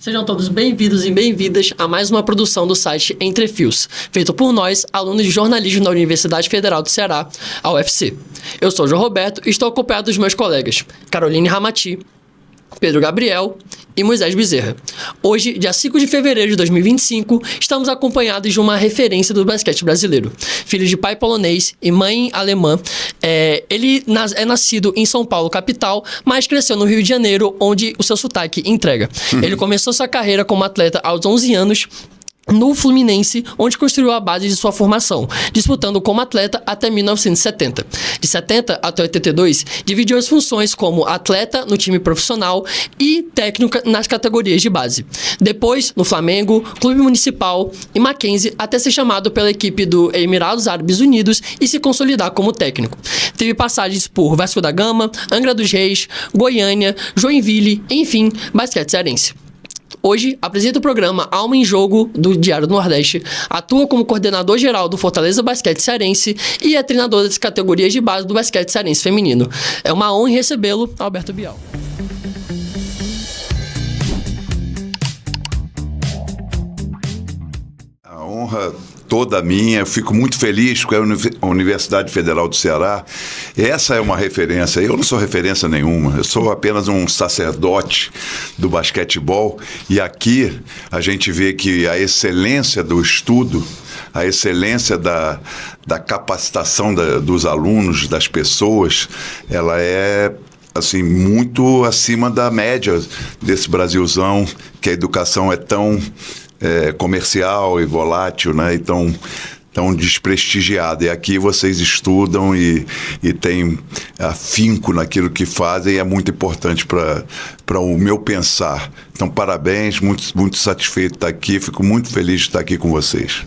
Sejam todos bem-vindos e bem-vindas a mais uma produção do site Entre Fios, feito por nós, alunos de jornalismo da Universidade Federal do Ceará, a UFC. Eu sou o João Roberto e estou acompanhado dos meus colegas Caroline Ramati, Pedro Gabriel e Moisés Bezerra. Hoje, dia 5 de fevereiro de 2025, estamos acompanhados de uma referência do basquete brasileiro. Filho de pai polonês e mãe alemã, ele é nascido em São Paulo, capital, mas cresceu no Rio de Janeiro, onde o seu sotaque entrega. Ele começou sua carreira como atleta aos 11 anos, no Fluminense, onde construiu a base de sua formação, disputando como atleta até 1970. De 70 até 82, dividiu as funções como atleta no time profissional e técnica nas categorias de base. Depois, no Flamengo, Clube Municipal e Mackenzie, até ser chamado pela equipe do Emirados Árabes Unidos e se consolidar como técnico. Teve passagens por Vasco da Gama, Angra dos Reis, Goiânia, Joinville, enfim, basquete cearense. Hoje, apresenta o programa Alma em Jogo, do Diário do Nordeste, atua como coordenador-geral do Fortaleza Basquete Cearense e é treinador das categorias de base do basquete cearense feminino. É uma honra recebê-lo, Alberto Bial. A honra toda minha, eu fico muito feliz com a Universidade Federal do Ceará. Essa é uma referência, eu não sou referência nenhuma, eu sou apenas um sacerdote do basquetebol, e aqui a gente vê que a excelência do estudo, a excelência da capacitação dos alunos, das pessoas, ela é assim, muito acima da média desse Brasilzão, que a educação é tão comercial e volátil, né? E tão desprestigiada. E aqui vocês estudam e têm afinco naquilo que fazem, e é muito importante para o meu pensar. Então, parabéns, muito satisfeito de estar aqui, fico muito feliz de estar aqui com vocês.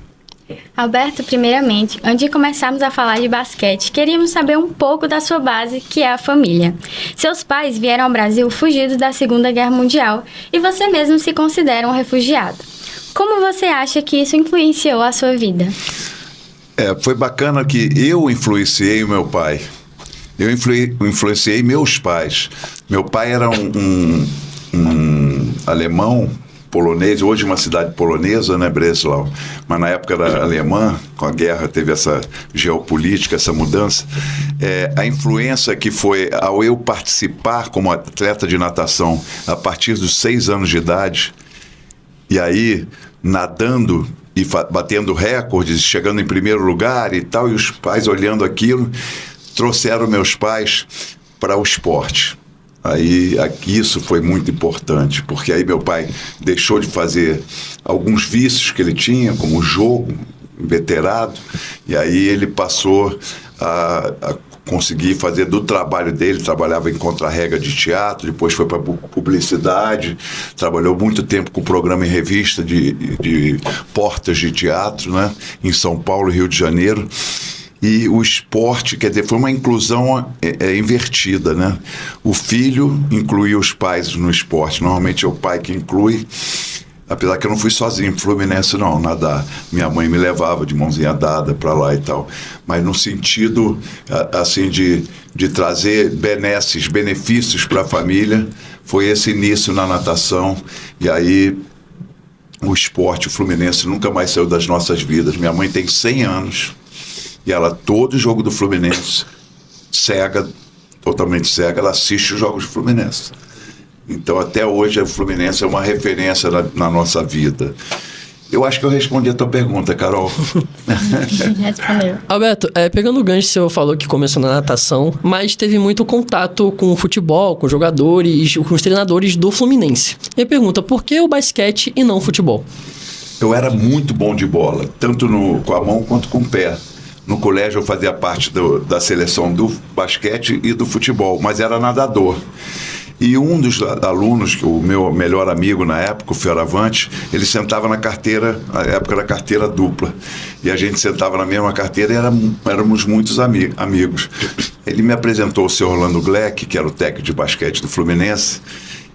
Alberto, primeiramente, antes de começarmos a falar de basquete, queríamos saber um pouco da sua base, que é a família. Seus pais vieram ao Brasil fugidos da Segunda Guerra Mundial e você mesmo se considera um refugiado. Como você acha que isso influenciou a sua vida? Foi bacana que eu influenciei o meu pai. Eu influenciei meus pais. Meu pai era um alemão, polonês, hoje uma cidade polonesa, né, Breslau, mas na época era alemã, com a guerra teve essa geopolítica, essa mudança. A influência que foi ao eu participar como atleta de natação a partir dos 6 anos de idade, e aí nadando e batendo recordes, chegando em primeiro lugar e tal, e os pais olhando aquilo, trouxeram meus pais para o esporte. Aí isso foi muito importante, porque aí meu pai deixou de fazer alguns vícios que ele tinha, como o jogo, inveterado, e aí ele passou a conseguir fazer do trabalho dele. Trabalhava em contra-regra de teatro, depois foi para publicidade, trabalhou muito tempo com o programa em revista de portas de teatro, né, em São Paulo e Rio de Janeiro. E o esporte, quer dizer, foi uma inclusão invertida, né? O filho incluía os pais no esporte. Normalmente é o pai que inclui, apesar que eu não fui sozinho pro Fluminense, não, nadar. Minha mãe me levava de mãozinha dada para lá e tal. Mas no sentido, assim, de trazer benefícios para a família, foi esse início na natação. E aí o esporte, o Fluminense, nunca mais saiu das nossas vidas. Minha mãe tem 100 anos. E ela, todo jogo do Fluminense, cega, totalmente cega, ela assiste os jogos do Fluminense. Então, até hoje, o Fluminense é uma referência na nossa vida. Eu acho que eu respondi a tua pergunta, Carol. Respondeu. Alberto, pegando o gancho, o senhor falou que começou na natação, mas teve muito contato com o futebol, com jogadores, com os treinadores do Fluminense. Minha pergunta, por que o basquete e não o futebol? Eu era muito bom de bola, tanto com a mão quanto com o pé. No colégio eu fazia parte da seleção do basquete e do futebol, mas era nadador. E um dos alunos, o meu melhor amigo na época, o Fioravante, ele sentava na carteira, na época era carteira dupla. E a gente sentava na mesma carteira e éramos muitos amigos. Ele me apresentou o seu Orlando Gleck, que era o técnico de basquete do Fluminense,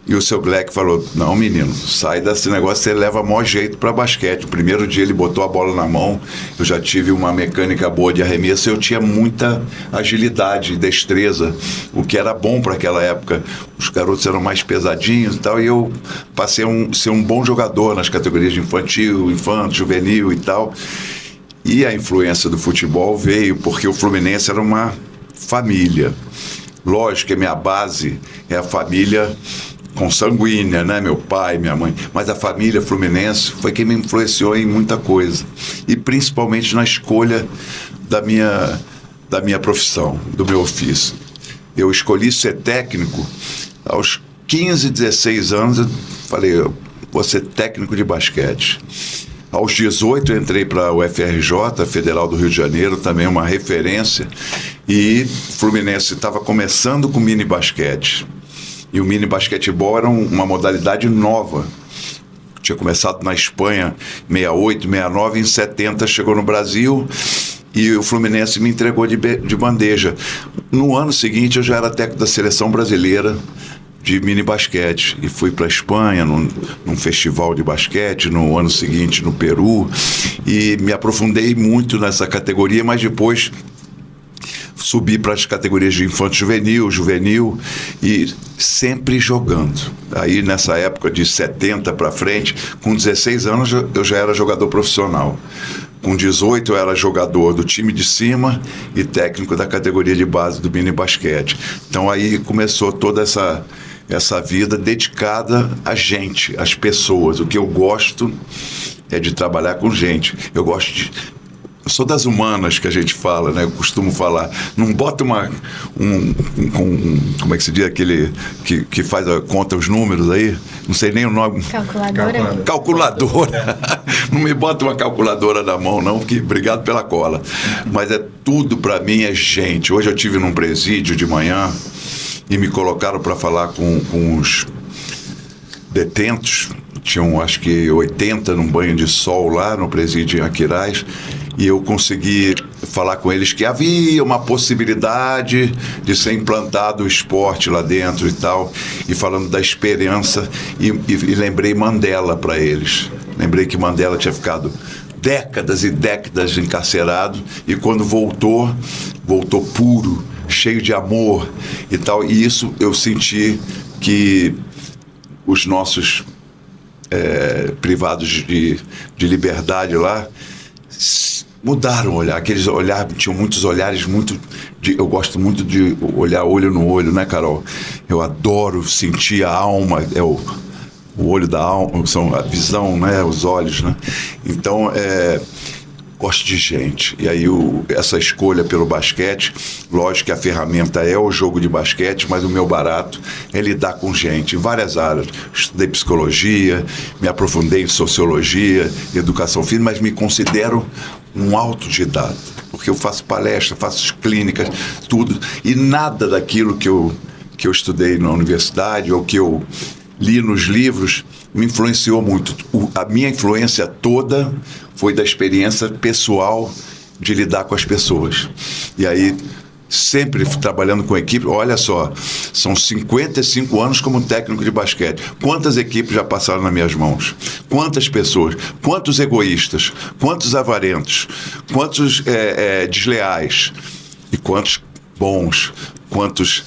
E o seu Gleck falou, não, menino, sai desse negócio, você leva maior jeito para basquete. O primeiro dia ele botou a bola na mão, eu já tive uma mecânica boa de arremesso, eu tinha muita agilidade e destreza, o que era bom para aquela época. Os garotos eram mais pesadinhos e tal, e eu passei a ser um bom jogador nas categorias de infantil, infanto, juvenil e tal. E a influência do futebol veio porque o Fluminense era uma família. Lógico que a minha base é a família consanguínea, né? Meu pai, minha mãe. Mas a família Fluminense foi quem me influenciou em muita coisa. E principalmente na escolha da minha profissão, do meu ofício. Eu escolhi ser técnico aos 15, 16 anos. Eu falei, eu vou ser técnico de basquete. Aos 18 eu entrei para o UFRJ, Federal do Rio de Janeiro, também uma referência. E o Fluminense estava começando com mini basquete. E o mini basquetebol era uma modalidade nova. Tinha começado na Espanha, 68, 69, em 70 chegou no Brasil e o Fluminense me entregou de bandeja. No ano seguinte eu já era técnico da seleção brasileira de mini basquete e fui para a Espanha num festival de basquete, no ano seguinte no Peru, e me aprofundei muito nessa categoria, mas depois subi para as categorias de infanto-juvenil, juvenil, e sempre jogando. Aí, nessa época de 70 para frente, com 16 anos, eu já era jogador profissional. Com 18, eu era jogador do time de cima e técnico da categoria de base do mini basquete. Então, aí começou toda essa vida dedicada a gente, às pessoas. O que eu gosto é de trabalhar com gente. Eu sou das humanas que a gente fala, né? Eu costumo falar. Não bota como é que se diz aquele que faz conta os números aí? Não sei nem o nome. Calculadora. Não me bota uma calculadora na mão, não, porque obrigado pela cola. Mas tudo para mim é gente. Hoje eu estive num presídio de manhã e me colocaram para falar com os detentos. Tinham, acho que 80 num banho de sol lá no presídio em Aquiraz. E eu consegui falar com eles que havia uma possibilidade de ser implantado o esporte lá dentro e tal, e falando da esperança, e lembrei Mandela para eles. Lembrei que Mandela tinha ficado décadas e décadas encarcerado, e quando voltou puro, cheio de amor e tal, e isso eu senti que os nossos privados de liberdade lá mudaram o olhar, tinham muitos olhares eu gosto muito de olhar olho no olho, né, Carol? Eu adoro sentir a alma, o olho da alma, são a visão, né, os olhos, né? Então, gosto de gente. E aí essa escolha pelo basquete, lógico que a ferramenta é o jogo de basquete, mas o meu barato é lidar com gente em várias áreas. Estudei psicologia, me aprofundei em sociologia, educação física, mas me considero um autodidata, porque eu faço palestra, faço clínicas, tudo, e nada daquilo que eu estudei na universidade ou que eu li nos livros me influenciou muito. A minha influência toda foi da experiência pessoal de lidar com as pessoas. E aí, sempre trabalhando com equipe, olha só, são 55 anos como técnico de basquete. Quantas equipes já passaram nas minhas mãos? Quantas pessoas? Quantos egoístas? Quantos avarentos? Quantos desleais? E quantos bons? Quantos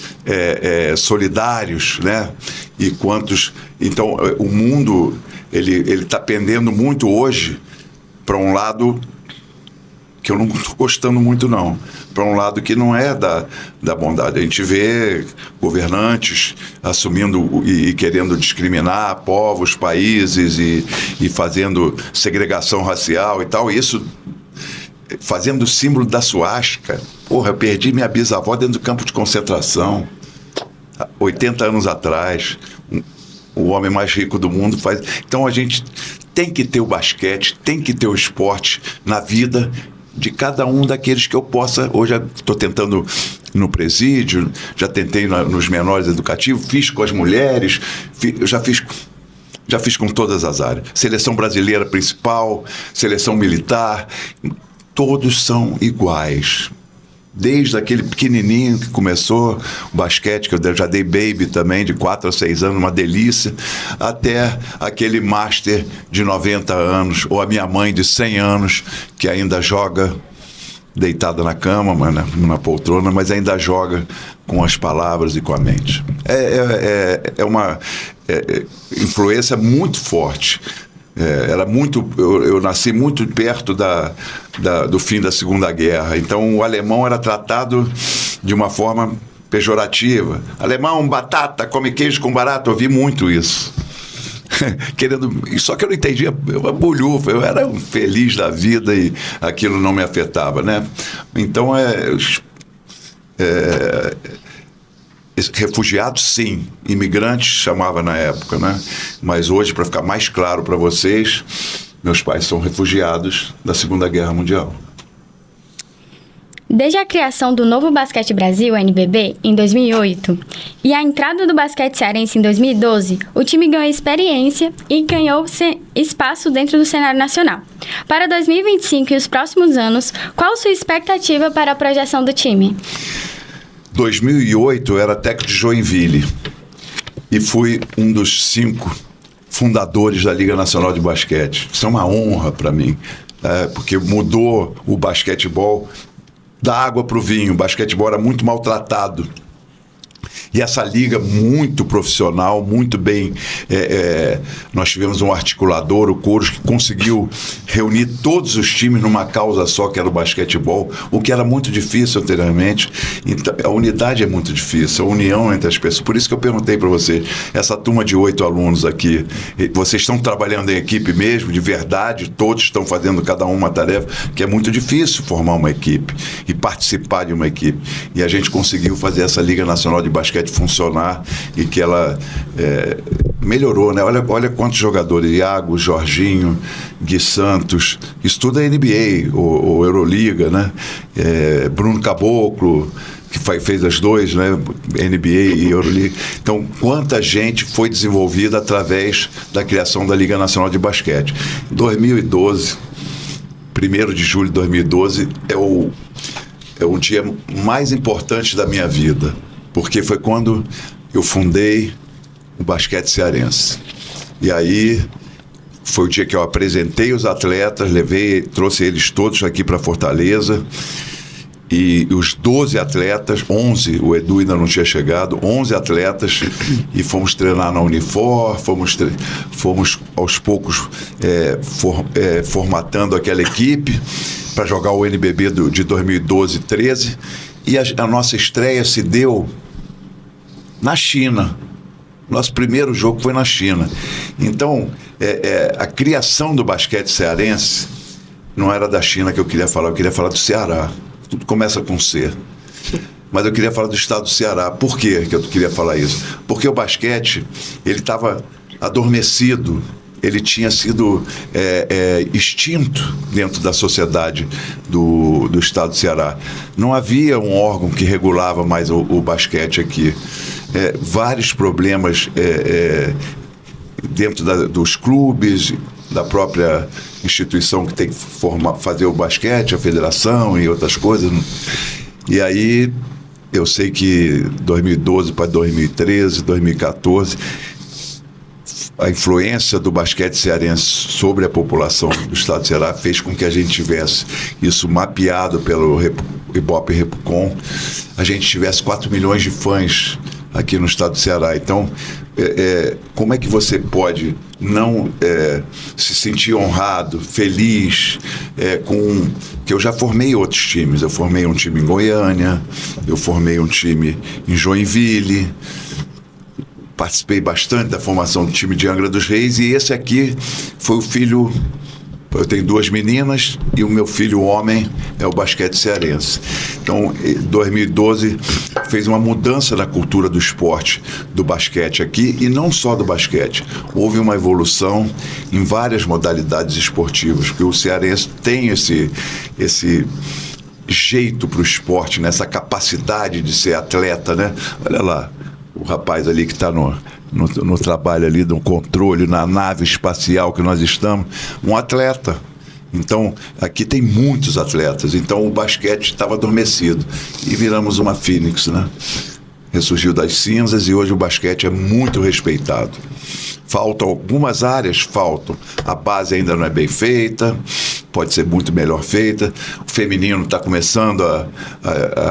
solidários, né? E quantos... Então, o mundo, ele está pendendo muito hoje para um lado que eu não estou gostando muito, não. Para um lado que não é da bondade. A gente vê governantes assumindo e querendo discriminar povos, países e fazendo segregação racial e tal. Isso fazendo o símbolo da suástica. Porra, eu perdi minha bisavó dentro do campo de concentração 80 anos atrás. O homem mais rico do mundo faz... Então a gente tem que ter o basquete, tem que ter o esporte na vida de cada um daqueles que eu possa. Hoje estou tentando no presídio, já tentei nos menores educativos, fiz com as mulheres, já fiz com todas as áreas. Seleção brasileira principal, seleção militar, todos são iguais. desde aquele pequenininho que começou o basquete, que eu já dei baby também, de 4 a 6 anos, uma delícia, até aquele master de 90 anos, ou a minha mãe de 100 anos, que ainda joga deitada na cama, na poltrona, mas ainda joga com as palavras e com a mente. É uma influência muito forte. Eu nasci muito perto do fim da Segunda Guerra, então o alemão era tratado de uma forma pejorativa. Alemão, batata, come queijo com barata, eu ouvi muito isso. Só que eu não entendia, eu bulhufo, eu era feliz da vida e aquilo não me afetava, né? Então, refugiados, sim. Imigrantes chamava na época, né? Mas hoje, para ficar mais claro para vocês, meus pais são refugiados da Segunda Guerra Mundial. Desde a criação do Novo Basquete Brasil, NBB, em 2008, e a entrada do basquete cearense em 2012, o time ganhou experiência e ganhou espaço dentro do cenário nacional. Para 2025 e os próximos anos, qual sua expectativa para a projeção do time? 2008 eu era técnico de Joinville e fui um dos 5 fundadores da Liga Nacional de Basquete. Isso é uma honra para mim, porque mudou o basquetebol da água para o vinho. O basquetebol era muito maltratado. E essa liga muito profissional, muito bem... nós tivemos um articulador, o Couros, que conseguiu reunir todos os times numa causa só, que era o basquetebol, o que era muito difícil anteriormente. Então, a unidade é muito difícil, a união entre as pessoas. Por isso que eu perguntei para você, essa turma de 8 alunos aqui, vocês estão trabalhando em equipe mesmo, de verdade? Todos estão fazendo cada um uma tarefa, que é muito difícil formar uma equipe e participar de uma equipe. E a gente conseguiu fazer essa Liga Nacional de Basquete funcionar e que ela melhorou, né? Olha quantos jogadores, Iago, Jorginho, Gui Santos, isso tudo é NBA ou Euroliga, né? Bruno Caboclo, que fez as 2, né? NBA e Euroliga. Então, quanta gente foi desenvolvida através da criação da Liga Nacional de Basquete. 2012, 1º de julho de 2012, é o dia mais importante da minha vida, porque foi quando eu fundei o basquete cearense. E aí foi o dia que eu apresentei os atletas, trouxe eles todos aqui para Fortaleza, e os 12 atletas, 11, o Edu ainda não tinha chegado, 11 atletas, e fomos treinar na Unifor, fomos aos poucos formatando aquela equipe para jogar o NBB de 2012-13, e a nossa estreia se deu na China. Nosso primeiro jogo foi na China. Então, a criação do basquete cearense não era da China que eu queria falar do Ceará. Tudo começa com C. Mas eu queria falar do estado do Ceará. Por quê que eu queria falar isso? Porque o basquete, ele estava adormecido, ele tinha sido extinto dentro da sociedade do estado do Ceará. Não havia um órgão que regulava mais o basquete aqui. Vários problemas dentro dos clubes, da própria instituição que tem que fazer o basquete, a federação e outras coisas. E aí, eu sei que 2012 para 2013, 2014... a influência do basquete cearense sobre a população do estado do Ceará fez com que a gente tivesse isso mapeado pelo Ibope Repucon. A gente tivesse 4 milhões de fãs aqui no estado do Ceará. Então, como é que você pode não se sentir honrado, feliz, que eu já formei outros times. Eu formei um time em Goiânia, eu formei um time em Joinville, participei bastante da formação do time de Angra dos Reis, e esse aqui foi o filho... Eu tenho 2 meninas e o meu filho homem é o basquete cearense. Então, 2012 fez uma mudança na cultura do esporte, do basquete aqui, e não só do basquete. Houve uma evolução em várias modalidades esportivas, porque o cearense tem esse jeito para o esporte, né? Essa capacidade de ser atleta, né? Olha lá, o rapaz ali que está no trabalho ali, no controle, na nave espacial que nós estamos, um atleta. Então, aqui tem muitos atletas. Então, o basquete estava adormecido. E viramos uma fênix, né? Ressurgiu das cinzas e hoje o basquete é muito respeitado. Faltam algumas áreas, faltam. A base ainda não é bem feita, pode ser muito melhor feita. O feminino está começando a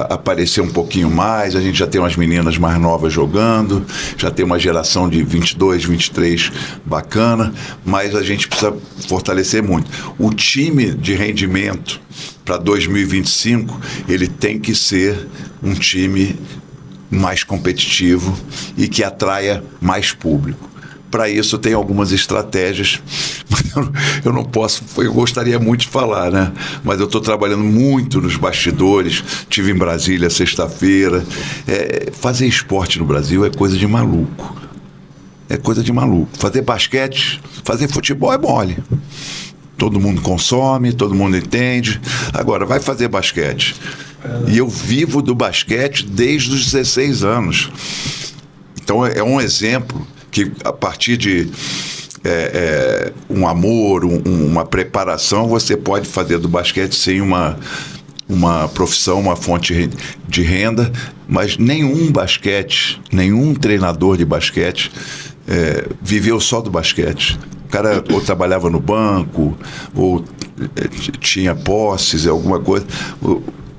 aparecer um pouquinho mais. A gente já tem umas meninas mais novas jogando, já tem uma geração de 22, 23 bacana, mas a gente precisa fortalecer muito. O time de rendimento para 2025, ele tem que ser um time mais competitivo e que atraia mais público. Para isso tem algumas estratégias, mas eu não posso, eu gostaria muito de falar, né? Mas eu estou trabalhando muito nos bastidores, estive em Brasília sexta-feira. Fazer esporte no Brasil é coisa de maluco. É coisa de maluco. Fazer basquete, fazer futebol é mole. Todo mundo consome, todo mundo entende. Agora, vai fazer basquete. E eu vivo do basquete desde os 16 anos. Então, é um exemplo que, a partir de um amor, uma preparação, você pode fazer do basquete sem uma profissão, uma fonte de renda, mas nenhum treinador de basquete viveu só do basquete. O cara ou trabalhava no banco, ou tinha posses, alguma coisa.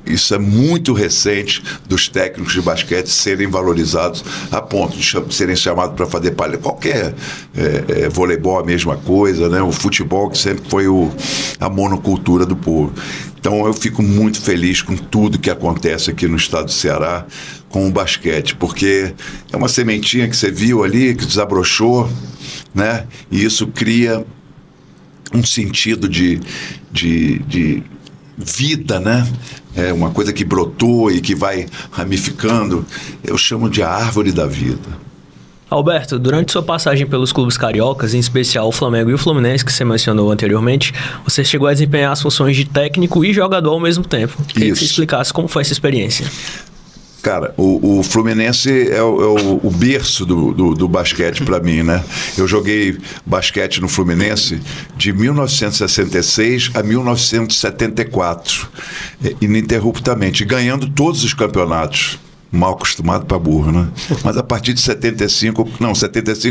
Isso é muito recente dos técnicos de basquete serem valorizados a ponto de serem chamados para fazer palestra. Qualquer voleibol, a mesma coisa, né? O futebol, que sempre foi a monocultura do povo. Então, eu fico muito feliz com tudo que acontece aqui no estado do Ceará com o basquete, porque é uma sementinha que você viu ali, que desabrochou, né? E isso cria um sentido de vida, né? É uma coisa que brotou e que vai ramificando. Eu chamo de a árvore da vida. Alberto, durante sua passagem pelos clubes cariocas, em especial o Flamengo e o Fluminense, que você mencionou anteriormente, você chegou a desempenhar as funções de técnico e jogador ao mesmo tempo. Queria que você explicasse como foi essa experiência. Cara, o Fluminense é o berço do basquete para mim, né? Eu joguei basquete no Fluminense de 1966 a 1974, ininterruptamente, ganhando todos os campeonatos. Mal acostumado para burro, né? Mas a partir de 75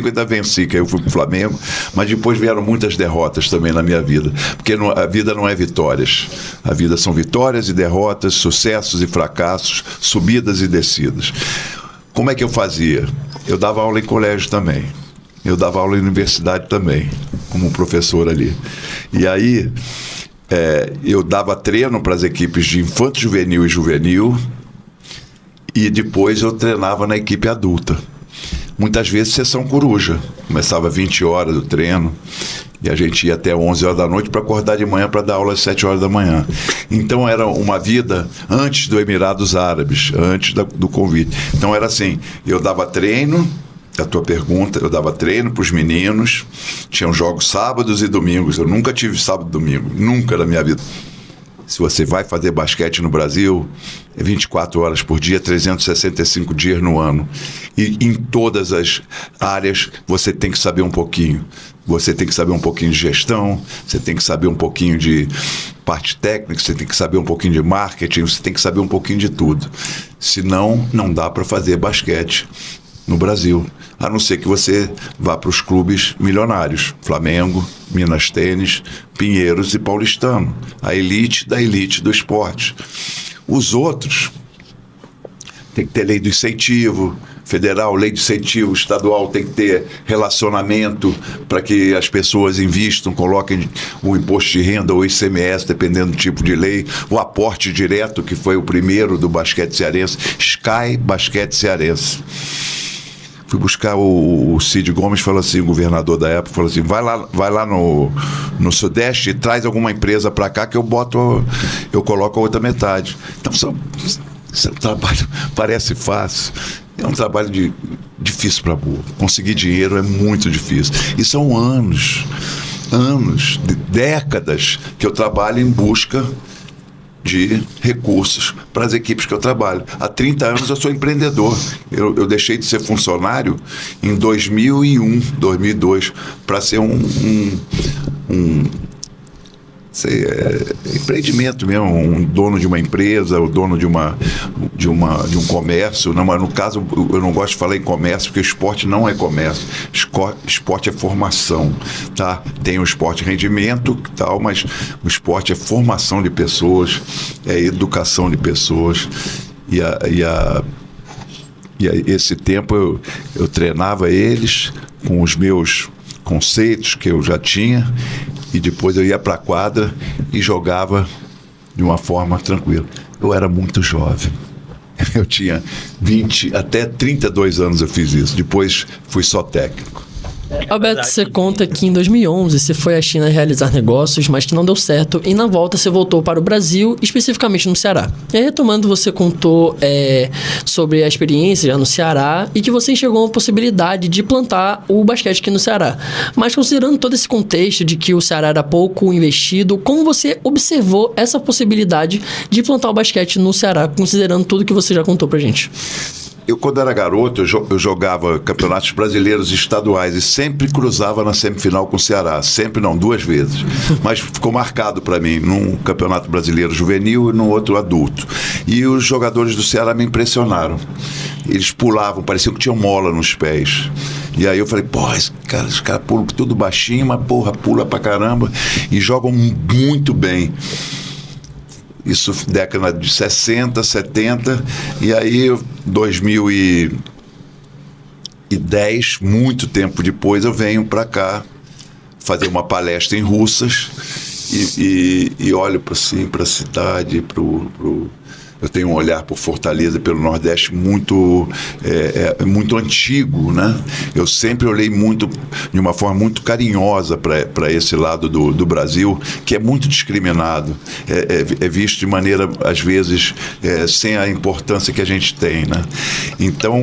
ainda venci, que aí eu fui pro Flamengo, mas depois vieram muitas derrotas também na minha vida, porque a vida não é vitórias, a vida são vitórias e derrotas, sucessos e fracassos, subidas e descidas. Como é que eu fazia? Eu dava aula em colégio também, eu dava aula em universidade também, como professor ali, e aí eu dava treino para as equipes de infanto, juvenil e juvenil. E depois eu treinava na equipe adulta. Muitas vezes sessão coruja. Começava 20 horas do treino e a gente ia até 11 horas da noite para acordar de manhã para dar aula às 7 horas da manhã. Então era uma vida antes do Emirados Árabes, antes do convite. Então era assim, eu dava treino, a tua pergunta, eu dava treino para os meninos, tinham jogos sábados e domingos. Eu nunca tive sábado e domingo, nunca na minha vida. Se você vai fazer basquete no Brasil, é 24 horas por dia, 365 dias no ano. E em todas as áreas você tem que saber um pouquinho. Você tem que saber um pouquinho de gestão, você tem que saber um pouquinho de parte técnica, você tem que saber um pouquinho de marketing, você tem que saber um pouquinho de tudo. Senão, não dá para fazer basquete no Brasil, a não ser que você vá para os clubes milionários, Flamengo, Minas Tênis, Pinheiros e Paulistano, a elite da elite do esporte. Os outros tem que ter lei do incentivo federal, lei de incentivo estadual, tem que ter relacionamento para que as pessoas invistam, coloquem o imposto de renda ou ICMS, dependendo do tipo de lei, o aporte direto, que foi o primeiro do basquete cearense, Sky Basquete Cearense. Fui buscar o Cid Gomes, falou assim, o governador da época, falou assim, vai lá no Sudeste e traz alguma empresa para cá que eu coloco a outra metade. Então, esse é um trabalho, parece fácil, é um trabalho difícil para burro. Conseguir dinheiro é muito difícil. E são anos, décadas que eu trabalho em busca de recursos para as equipes que eu trabalho. Há 30 anos eu sou empreendedor. Eu deixei de ser funcionário em 2001, 2002, para ser empreendimento mesmo, um dono de uma empresa, o dono de um comércio. Não, mas no caso, eu não gosto de falar em comércio, porque o esporte não é comércio. Esporte é formação, tá? Tem o esporte rendimento, tal, mas o esporte é formação de pessoas, é educação de pessoas. E esse tempo eu treinava eles com os meus conceitos que eu já tinha, e depois eu ia para a quadra e jogava de uma forma tranquila. Eu era muito jovem. Eu tinha 20 até 32 anos eu fiz isso. Depois fui só técnico. Alberto, você conta que em 2011 você foi à China realizar negócios, mas que não deu certo, e na volta você voltou para o Brasil, especificamente no Ceará. E aí, retomando, você contou sobre a experiência já no Ceará e que você enxergou uma possibilidade de plantar o basquete aqui no Ceará. Mas considerando todo esse contexto de que o Ceará era pouco investido, como você observou essa possibilidade de plantar o basquete no Ceará, considerando tudo que você já contou pra gente? Eu, quando era garoto, eu jogava campeonatos brasileiros estaduais e sempre cruzava na semifinal com o Ceará. Sempre não, 2 vezes. Mas ficou marcado para mim, num campeonato brasileiro juvenil e num outro adulto. E os jogadores do Ceará me impressionaram. Eles pulavam, parecia que tinham mola nos pés. E aí eu falei, os caras pulam tudo baixinho, mas pula pra caramba. E jogam muito bem. Isso década de 60, 70, e aí 2010, muito tempo depois, eu venho para cá fazer uma palestra em Russas e olho para a cidade, eu tenho um olhar por Fortaleza, pelo Nordeste muito antigo, né? Eu sempre olhei de uma forma muito carinhosa para esse lado do Brasil, que é muito discriminado, é visto de maneira, às vezes, sem a importância que a gente tem, né? Então,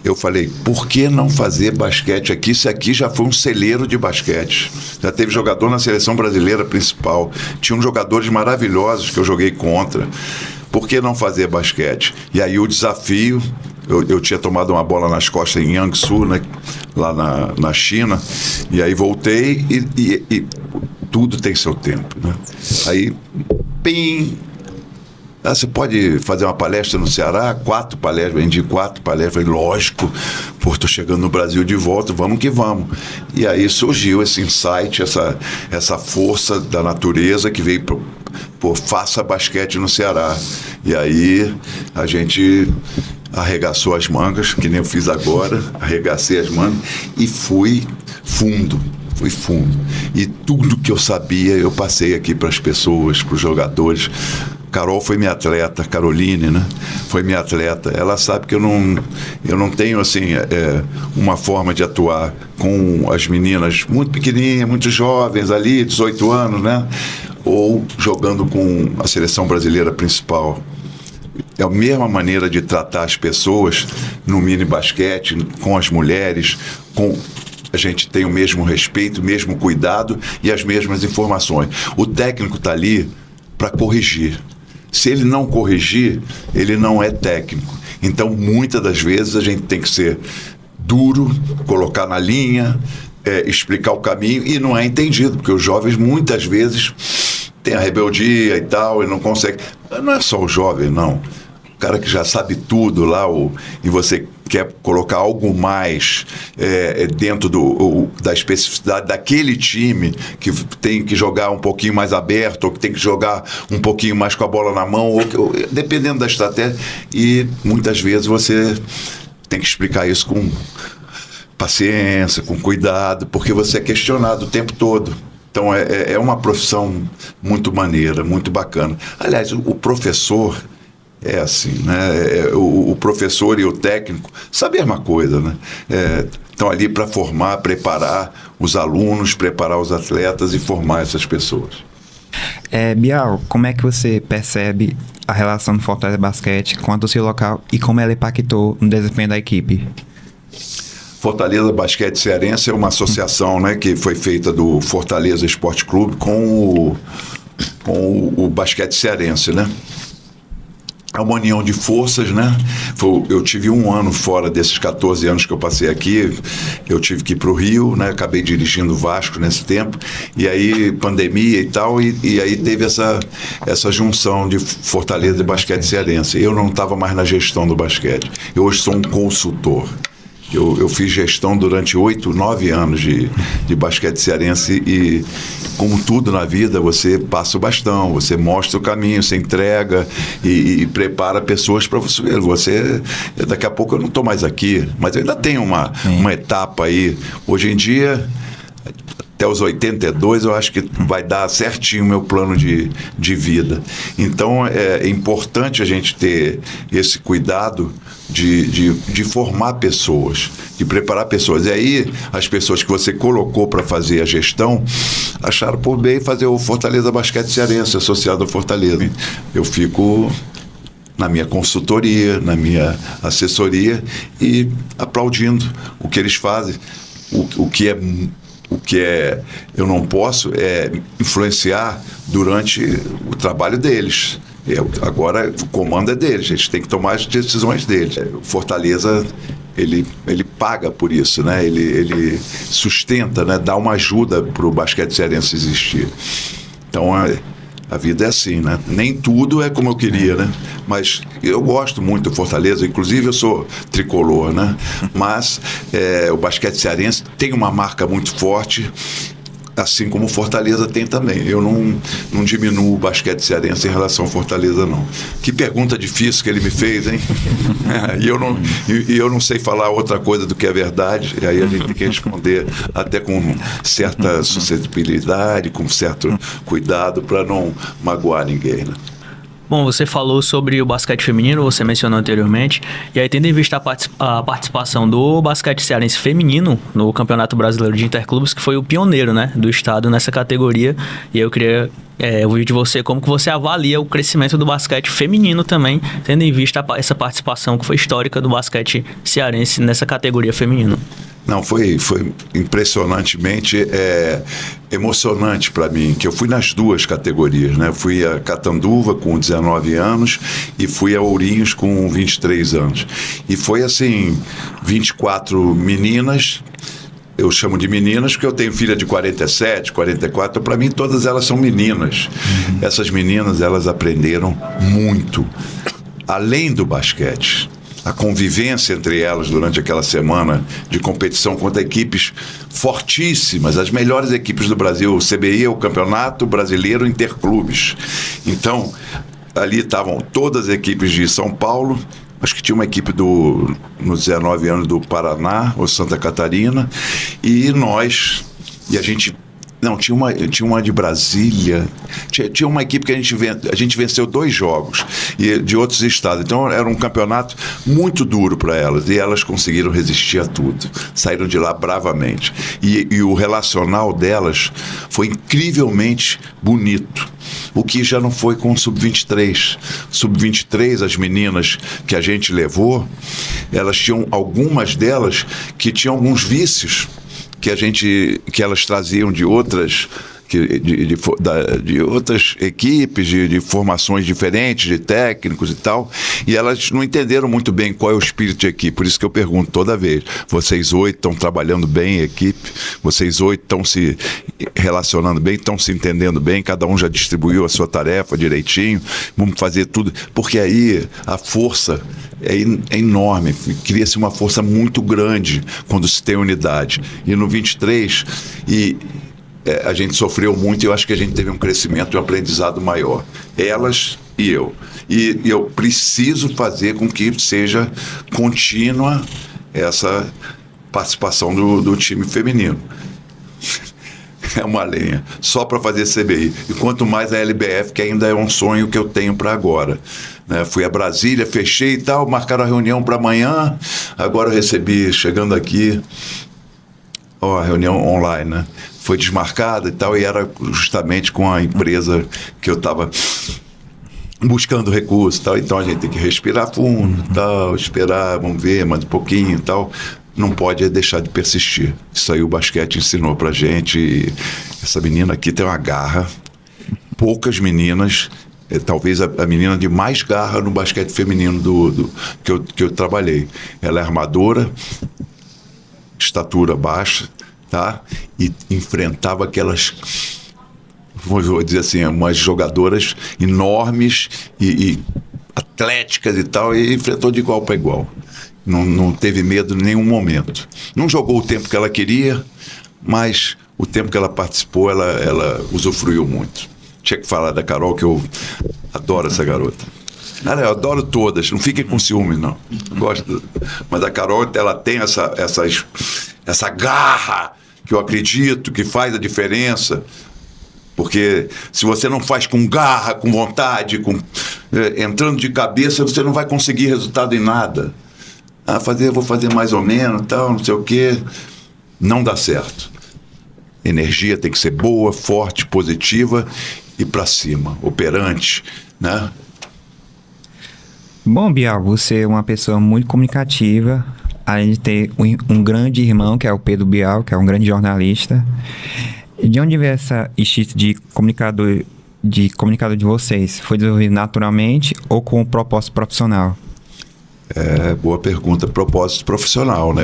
eu falei, por que não fazer basquete aqui, se aqui já foi um celeiro de basquete? Já teve jogador na seleção brasileira principal, tinham jogadores maravilhosos que eu joguei contra. Por que não fazer basquete? E aí o desafio, eu tinha tomado uma bola nas costas em Jiangsu, né, lá na China, e aí voltei e tudo tem seu tempo, né? Aí, você pode fazer uma palestra no Ceará? 4 palestras, vendi 4 palestras, falei, lógico, estou chegando no Brasil de volta, vamos que vamos. E aí surgiu esse insight, essa força da natureza que veio faça basquete no Ceará. E aí a gente arregaçou as mangas, que nem eu fiz agora, arregacei as mangas e fui fundo. E tudo que eu sabia, eu passei aqui para as pessoas, para os jogadores. Carol foi minha atleta, Caroline, né? Foi minha atleta. Ela sabe que eu não tenho, assim, uma forma de atuar com as meninas muito pequenininhas, muito jovens ali, 18 anos, né? Ou jogando com a seleção brasileira principal. É a mesma maneira de tratar as pessoas no mini basquete, com as mulheres, a gente tem o mesmo respeito, o mesmo cuidado e as mesmas informações. O técnico está ali para corrigir. Se ele não corrigir, ele não é técnico. Então, muitas das vezes, a gente tem que ser duro, colocar na linha, explicar o caminho, e não é entendido, porque os jovens, muitas vezes, têm a rebeldia e tal, e não conseguem. Não é só o jovem, não. O cara que já sabe tudo lá, e você quer colocar algo mais dentro da especificidade daquele time, que tem que jogar um pouquinho mais aberto, ou que tem que jogar um pouquinho mais com a bola na mão, ou dependendo da estratégia. E muitas vezes você tem que explicar isso com paciência, com cuidado, porque você é questionado o tempo todo. Então é uma profissão muito maneira, muito bacana. Aliás, o professor é assim, né? O professor e o técnico sabem a mesma coisa, né? Estão ali para formar, preparar os alunos, preparar os atletas e formar essas pessoas. Bial, como é que você percebe a relação do Fortaleza Basquete com a torcida local e como ela impactou no desempenho da equipe? Fortaleza Basquete Cearense é uma associação, né, que foi feita do Fortaleza Esporte Clube com o basquete cearense, né? é uma união de forças, né? Eu tive um ano fora desses 14 anos que eu passei aqui, eu tive que ir para o Rio, né? Acabei dirigindo o Vasco nesse tempo, e aí pandemia e tal, e aí teve essa junção de Fortaleza e basquete cearense. Eu não estava mais na gestão do basquete, eu hoje sou um consultor. Eu fiz gestão durante 8, 9 anos de basquete cearense e, como tudo na vida, você passa o bastão, você mostra o caminho, você entrega e prepara pessoas para você. Daqui a pouco eu não estou mais aqui, mas eu ainda tenho uma etapa aí. Hoje em dia, até os 82, eu acho que vai dar certinho o meu plano de vida. Então, é importante a gente ter esse cuidado de formar pessoas, de preparar pessoas. E aí, as pessoas que você colocou para fazer a gestão acharam por bem fazer o Fortaleza Basquete Cearense, associado ao Fortaleza. Eu fico na minha consultoria, na minha assessoria e aplaudindo o que eles fazem. O que eu não posso é influenciar durante o trabalho deles. Agora o comando é deles, eles têm que tomar as decisões deles. O Fortaleza, ele paga por isso, né? Ele sustenta, né? Dá uma ajuda para o basquete cearense existir. Então a vida é assim, né? Nem tudo é como eu queria, né? Mas eu gosto muito do Fortaleza, inclusive eu sou tricolor, né? Mas o basquete cearense tem uma marca muito forte, assim como o Fortaleza tem também. Eu não diminuo o basquete cearense em relação ao Fortaleza, não. Que pergunta difícil que ele me fez, hein? E eu não sei falar outra coisa do que é verdade, e aí a gente tem que responder até com certa suscetibilidade, com certo cuidado, para não magoar ninguém, né? Bom, você falou sobre o basquete feminino, você mencionou anteriormente, e aí tendo em vista a participação do basquete cearense feminino no Campeonato Brasileiro de Interclubes, que foi o pioneiro, né, do estado nessa categoria, e eu queria ouvir de você como que você avalia o crescimento do basquete feminino também, tendo em vista essa participação que foi histórica do basquete cearense nessa categoria feminina. Não, foi impressionantemente emocionante para mim, que eu fui nas duas categorias, né? Eu fui a Catanduva com 19 anos e fui a Ourinhos com 23 anos. E foi assim, 24 meninas. Eu chamo de meninas porque eu tenho filha de 47, 44, para mim todas elas são meninas. Essas meninas, elas aprenderam muito, além do basquete. A convivência entre elas durante aquela semana de competição contra equipes fortíssimas, as melhores equipes do Brasil. O CBI é o Campeonato Brasileiro Interclubes. Então, ali estavam todas as equipes de São Paulo, acho que tinha uma equipe nos 19 anos do Paraná ou Santa Catarina, e a gente... Não, tinha uma de Brasília, tinha uma equipe que a gente venceu 2 jogos de outros estados. Então era um campeonato muito duro para elas, e elas conseguiram resistir a tudo, saíram de lá bravamente. E o relacional delas foi incrivelmente bonito, o que já não foi com o Sub-23. Sub-23, as meninas que a gente levou, elas tinham, algumas delas que tinham alguns vícios que elas traziam de outras de outras equipes, de formações diferentes, de técnicos e tal, e elas não entenderam muito bem qual é o espírito de equipe. Por isso que eu pergunto toda vez: vocês 8 estão trabalhando bem em equipe? Vocês 8 estão se relacionando bem, estão se entendendo bem? Cada um já distribuiu a sua tarefa direitinho? Vamos fazer tudo, porque aí a força é enorme, cria-se uma força muito grande quando se tem unidade. E no 23, a gente sofreu muito, e eu acho que a gente teve um crescimento e um aprendizado maior. Elas e eu. E eu preciso fazer com que seja contínua essa participação do time feminino. É uma lenha, só para fazer CBI. E quanto mais a LBF, que ainda é um sonho que eu tenho para agora. Fui a Brasília, fechei e tal, marcaram a reunião para amanhã. Agora eu recebi, chegando aqui, a reunião online, né? Foi desmarcada e tal, e era justamente com a empresa que eu estava buscando recursos e tal. Então a gente tem que respirar fundo e tal, esperar, vamos ver, mais um pouquinho e tal. Não pode deixar de persistir. Isso aí o basquete ensinou pra gente. E essa menina aqui tem uma garra. Poucas meninas talvez a menina de mais garra no basquete feminino que eu trabalhei. Ela é armadora, estatura baixa, tá? E enfrentava aquelas, vou dizer assim, umas jogadoras enormes e atléticas e tal, e enfrentou de igual para igual. Não teve medo em nenhum momento. Não jogou o tempo que ela queria, mas o tempo que ela participou, ela usufruiu muito. Tinha que falar da Carol, que eu adoro essa garota. Eu adoro todas, não fiquem com ciúme, não. Gosto. Mas a Carol, ela tem essa garra que eu acredito que faz a diferença. Porque se você não faz com garra, com vontade, entrando de cabeça, você não vai conseguir resultado em nada. Vou fazer mais ou menos, tal, não sei o quê. Não dá certo. Energia tem que ser boa, forte, positiva e para cima, operante, né? Bom, Bial, você é uma pessoa muito comunicativa, além de ter um grande irmão, que é o Pedro Bial, que é um grande jornalista. De onde veio essa instinto de comunicador de vocês? Foi desenvolvido naturalmente ou com um propósito profissional? Boa pergunta. Propósito profissional, né?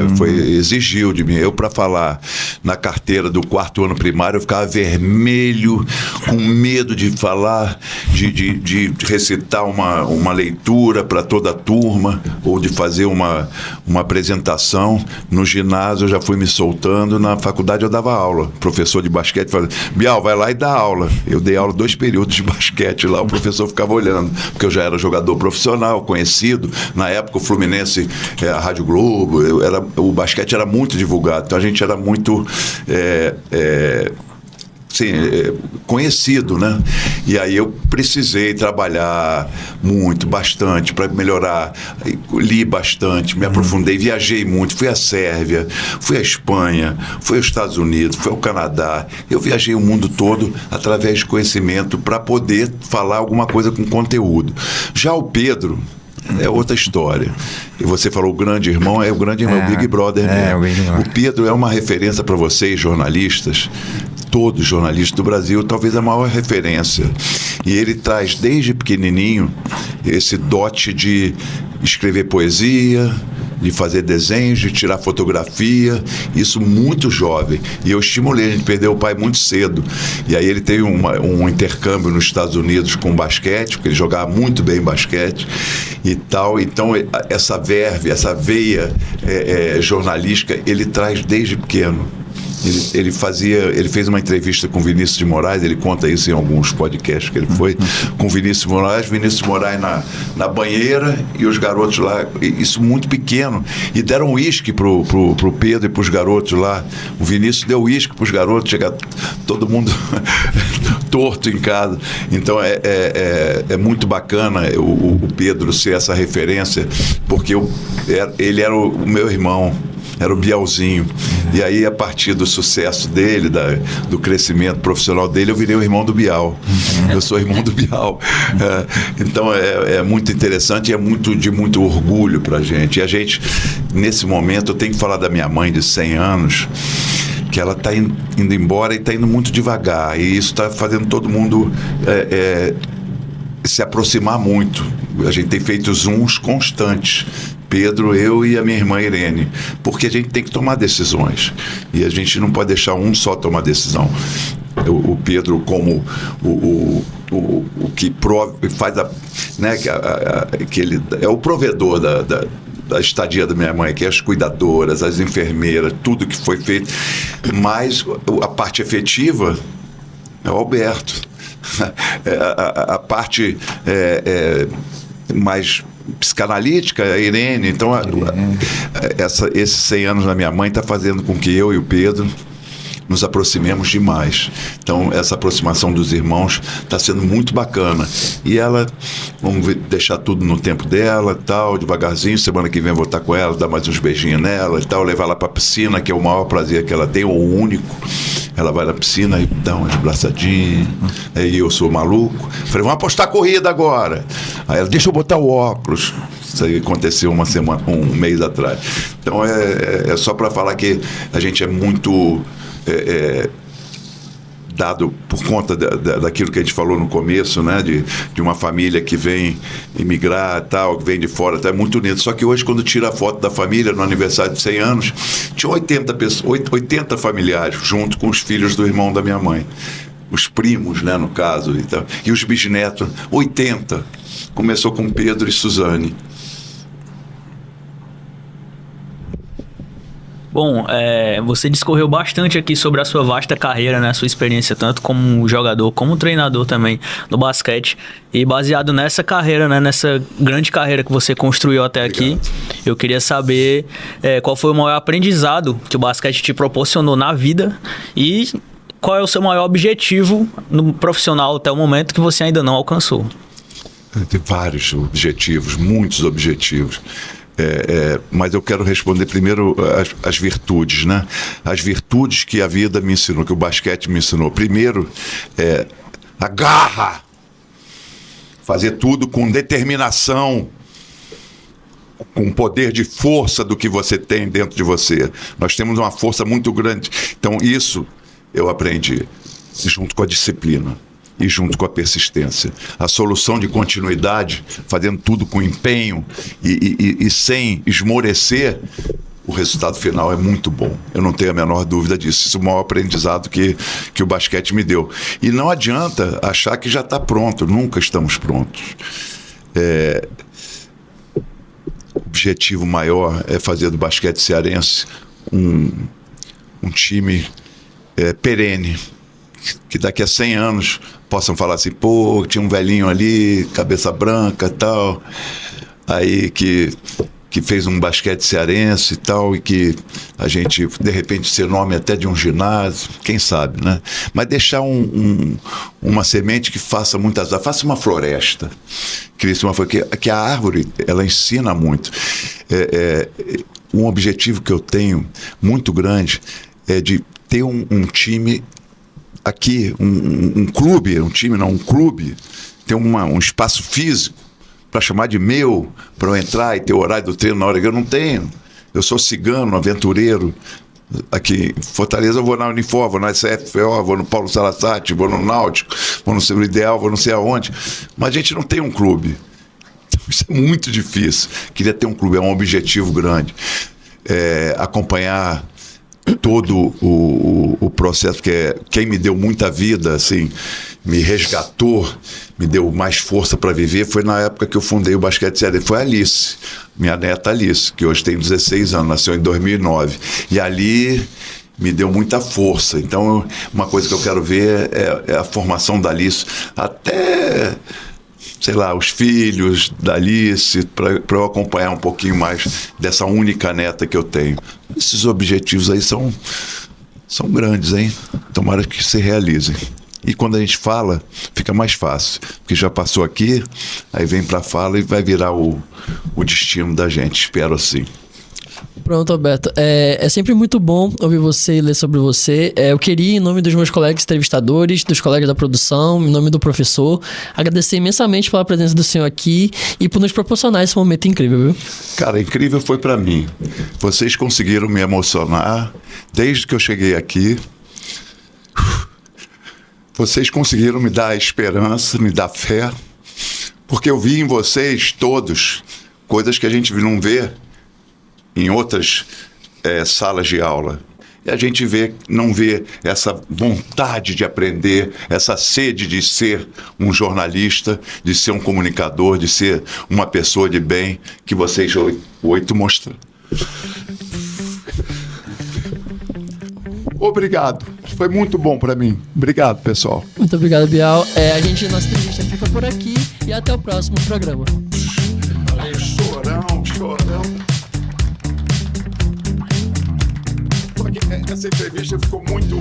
Exigiu de mim. Eu, para falar na carteira do 4º ano primário, eu ficava vermelho, com medo de falar, de recitar uma leitura para toda a turma, ou de fazer uma apresentação. No ginásio eu já fui me soltando, na faculdade eu dava aula. Professor de basquete falava: Bial, vai lá e dá aula. Eu dei aula 2 períodos de basquete lá, o professor ficava olhando, porque eu já era jogador profissional, conhecido. Na época o Fluminense, a Rádio Globo, o basquete era muito divulgado, então a gente era muito conhecido, né? E aí eu precisei trabalhar muito, bastante, para melhorar. Li bastante, me aprofundei, viajei muito, fui à Sérvia, fui à Espanha, fui aos Estados Unidos, fui ao Canadá. Eu viajei o mundo todo através de conhecimento para poder falar alguma coisa com conteúdo. Já o Pedro é outra história. E você falou o grande irmão, o grande irmão, o Big Brother mesmo. O Pedro é uma referência para vocês, jornalistas, todos os jornalistas do Brasil, talvez a maior referência. E ele traz desde pequenininho esse dote de escrever poesia, de fazer desenhos, de tirar fotografia, isso muito jovem. E eu estimulei, a gente perdeu o pai muito cedo. E aí ele teve um intercâmbio nos Estados Unidos com basquete, porque ele jogava muito bem basquete e tal. Então, essa verve, essa veia jornalística, ele traz desde pequeno. Ele fez uma entrevista com Vinícius de Moraes, ele conta isso em alguns podcasts que ele foi, com Vinícius de Moraes na banheira e os garotos lá, isso muito pequeno, e deram uísque pro Pedro e pros garotos lá. O Vinícius deu uísque pros garotos, chega todo mundo torto em casa. Então é muito bacana o Pedro ser essa referência, porque ele era o meu irmão, era o Bialzinho. E aí, a partir do sucesso dele, do crescimento profissional dele, eu virei o irmão do Bial. Eu sou irmão do Bial. Então, é muito interessante e é de muito orgulho pra gente. E a gente, nesse momento, eu tenho que falar da minha mãe de 100 anos, que ela está indo embora e está indo muito devagar. E isso está fazendo todo mundo se aproximar muito. A gente tem feito zooms constantes. Pedro, eu e a minha irmã Irene, porque a gente tem que tomar decisões e a gente não pode deixar um só tomar decisão. O Pedro, como o que faz que ele é o provedor da estadia da minha mãe, que é as cuidadoras, as enfermeiras, tudo que foi feito, mas a parte efetiva é o Alberto. A parte mais psicanalítica, a Irene. Então, esses 100 anos da minha mãe está fazendo com que eu e o Pedro nos aproximemos demais. Então, essa aproximação dos irmãos está sendo muito bacana. E ela, vamos deixar tudo no tempo dela, tal, devagarzinho. Semana que vem eu vou estar com ela, dar mais uns beijinhos nela e tal, levar ela para a piscina, que é o maior prazer que ela tem, ou o único. Ela vai na piscina e dá umas braçadinhas. Aí eu sou maluco. Falei, vamos apostar corrida agora. Aí ela, deixa eu botar o óculos. Isso aí aconteceu um mês atrás. Então, é só para falar que a gente é muito dado por conta daquilo que a gente falou no começo, né? De uma família que vem imigrar, tal, que vem de fora, tá, é muito unido. Só que hoje, quando tira a foto da família no aniversário de 100 anos, tinha 80 familiares, junto com os filhos do irmão da minha mãe. Os primos, né, no caso. Então, e os bisnetos, 80. Começou com Pedro e Suzane. Bom, você discorreu bastante aqui sobre a sua vasta carreira, né? A sua experiência tanto como jogador, como treinador também no basquete. E baseado nessa carreira, né? Nessa grande carreira que você construiu até aqui, eu queria saber qual foi o maior aprendizado que o basquete te proporcionou na vida e qual é o seu maior objetivo no profissional até o momento que você ainda não alcançou. Tem vários objetivos, muitos objetivos. Mas eu quero responder primeiro as virtudes, né? As virtudes que a vida me ensinou, que o basquete me ensinou. Primeiro, a garra. Fazer tudo com determinação, com poder de força do que você tem dentro de você. Nós temos uma força muito grande. Então, isso eu aprendi, junto com a disciplina. E junto com a persistência. A solução de continuidade, fazendo tudo com empenho e sem esmorecer, o resultado final é muito bom. Eu não tenho a menor dúvida disso. Isso é o maior aprendizado que o basquete me deu. E não adianta achar que já está pronto. Nunca estamos prontos. O objetivo maior é fazer do basquete cearense um time perene, que daqui a 100 anos possam falar assim, pô, tinha um velhinho ali, cabeça branca e tal, aí que fez um basquete cearense e tal, e que a gente, de repente, ser nome até de um ginásio, quem sabe, né? Mas deixar uma semente que faça muitas árvores, faça uma floresta, que a árvore, ela ensina muito. Um objetivo que eu tenho muito grande é de ter um time aqui, um clube, um time não, um clube, ter um espaço físico para chamar de meu, para eu entrar e ter o horário do treino na hora que eu não tenho. Eu sou cigano, aventureiro. Aqui em Fortaleza eu vou na Unifor, vou na CFO, vou no Paulo Sarasate, vou no Náutico, vou no Seguro Ideal, vou não sei aonde. Mas a gente não tem um clube. Isso é muito difícil. Queria ter um clube, é um objetivo grande. Acompanhar todo o processo, que quem me deu muita vida, assim, me resgatou, me deu mais força para viver, foi na época que eu fundei o Basquete Cearense. Foi a Alice, minha neta Alice, que hoje tem 16 anos, nasceu em 2009. E ali me deu muita força. Então, uma coisa que eu quero ver é a formação da Alice, até, sei lá, os filhos da Alice, para eu acompanhar um pouquinho mais dessa única neta que eu tenho. Esses objetivos aí são grandes, hein? Tomara que se realizem. E quando a gente fala, fica mais fácil, porque já passou aqui, aí vem para a fala e vai virar o destino da gente, espero assim. Pronto, Alberto. É sempre muito bom ouvir você e ler sobre você. Eu queria, em nome dos meus colegas entrevistadores, dos colegas da produção, em nome do professor, agradecer imensamente pela presença do senhor aqui e por nos proporcionar esse momento incrível, viu? Cara, incrível foi para mim. Vocês conseguiram me emocionar desde que eu cheguei aqui. Vocês conseguiram me dar esperança, me dar fé, porque eu vi em vocês todos coisas que a gente não vê em outras salas de aula. E a gente não vê essa vontade de aprender, essa sede de ser um jornalista, de ser um comunicador, de ser uma pessoa de bem, que vocês 8 mostram. Obrigado. Foi muito bom para mim. Obrigado, pessoal. Muito obrigado, Bial. Nossa entrevista fica por aqui e até o próximo programa. Chorão. Essa entrevista ficou muito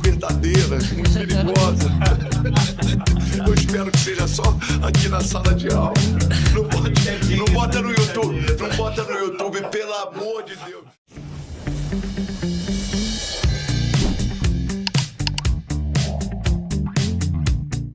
verdadeira, muito perigosa. Eu espero que seja só aqui na sala de aula. Não bota no YouTube, pelo amor de Deus.